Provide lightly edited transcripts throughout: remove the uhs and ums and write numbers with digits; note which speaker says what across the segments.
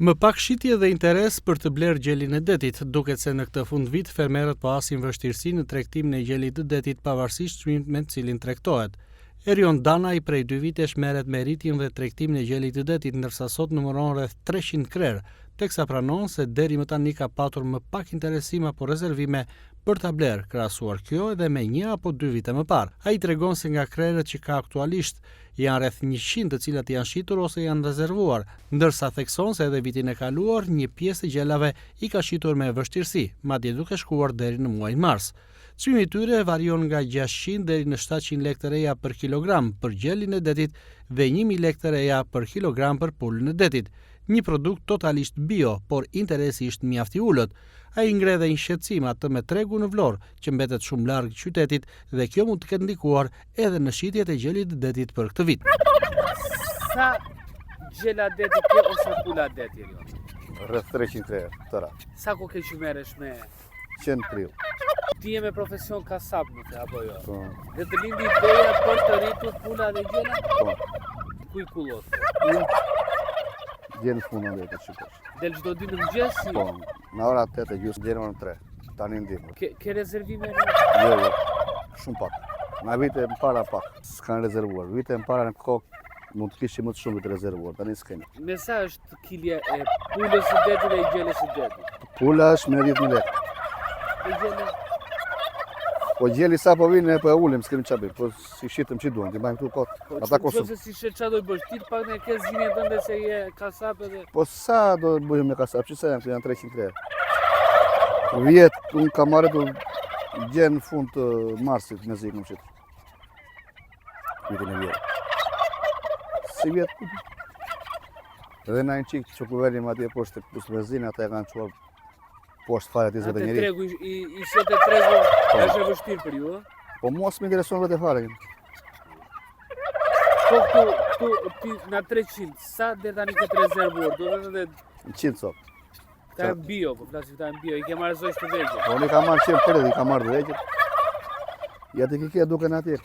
Speaker 1: Më pak shitje dhe interes për të blerë gjelin e detit, duket se në këtë fund vit fermerët po asin vështirësi në tregtimin e gjelit të detit pavarësisht çmimit me të cilin tregtohet. Erion Danaj prej 2 vitesh merret me rritjen dhe tregtimin e gjelit të detit, ndërsa sot numëron rreth 300 krerë, teksa pranon se deri më tani ka patur më pak interesim apo rezervime për ta blerë, krahasuar kjo edhe me 1 apo 2 vite më parë. Ai tregon se nga krerët që ka aktualisht janë rreth 100 të cilat janë shitur ose janë rezervuar, ndërsa thekson se edhe vitin e kaluar një pjesë e gjellave i ka shitur me vështirësi, madje duke shkuar deri në muajin mars. Çmimi i tyre varion nga 600 deri në 700 lekë të reja për kilogram për gjelin e detit dhe 1000 lekë të reja për kilogram për pulën e detit. Një produkt totalisht bio, por interesi ishte mjaft i ulët. Ai ngre dhe një shqetësim atë me tregu në Vlorë, që mbetet shumë larg qytetit dhe kjo mund të ketë ndikuar edhe në shitjet e gjelit të detit për këtë vit.
Speaker 2: Sa gjela deti ke ose pula deti?
Speaker 3: Rreth 300 krerë tëra.
Speaker 2: Sa ku ke që merresh me
Speaker 3: 100 prill.
Speaker 2: Ti je me profesion kasap nuk e apo jo?
Speaker 3: Po.
Speaker 2: Dhe të lindi ideja për të rritur pula dhe gjela?
Speaker 3: Po.
Speaker 2: Ku i kullot?
Speaker 3: Gjelë fundon dhe të shikosh.
Speaker 2: Del çdo ditë në mëngjes?
Speaker 3: Po. Në ora 8 gjys deri në 3. Tani ndihmë.
Speaker 2: Ke rezervime?
Speaker 3: Jo. Shumë pak. Na vite më para pak. S'kan rezervuar. Vite më para në kokë mund të kishim më të shumë të rezervuar. Tani s'kemi.
Speaker 2: Me sa është kilja e pulës së detit dhe i gjelës së detit?
Speaker 3: Pula është me 10.000 lekë.
Speaker 2: E gjela?
Speaker 3: Po gjeli sa po vinë po e ulim, s'kemi çfarë bëj. Po si shitëm që duan, ti mbajmë këtu kot. Ata kosum.
Speaker 2: Po si shet çfarë do bësh? Ti pak ne ke zinën tënde se je kasap edhe.
Speaker 3: Po sa do të bëjmë me kasap? Çfarë janë? Janë 300 krerë. Vjet un kam marrë gjen në fund të marsit me zikun shit. Vitin e vjet. Si vjet? Edhe na një çik çokuverim atje poshtë tek benzinë, ata e kanë çuar poshtë fare të zëtë njëri.
Speaker 2: Atë tregu, i shetë tregu, është e vështirë për ju,
Speaker 3: Po mos më intereson vetë fare.
Speaker 2: Po ti na 300, sa deri tani ke rezervuar? Do të thotë
Speaker 3: 100 sot.
Speaker 2: ta bio, po flasim ta bio, i ke marrë zosh të vegjël.
Speaker 3: Po ne kam marrë 100 për i kam marrë të vegjël. Ja të kike duken atje.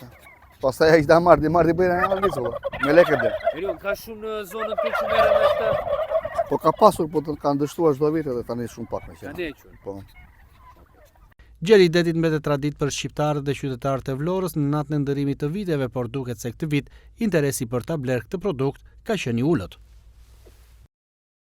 Speaker 3: Pastaj ai da marrë bëjnë analizë. Me lekë dhe.
Speaker 2: Erion, ka shumë në zonën të që merren me këtë.
Speaker 3: Po ka pasur, po të kanë dështuar çdo vit edhe tani shumë pak me qenë. Po.
Speaker 1: Gjeli i detit mbetet tradit për shqiptarët dhe qytetarët e Vlorës në natën e ndërimit të viteve, por duket se këtë vit interesi për ta blerë këtë produkt ka qenë i ulët.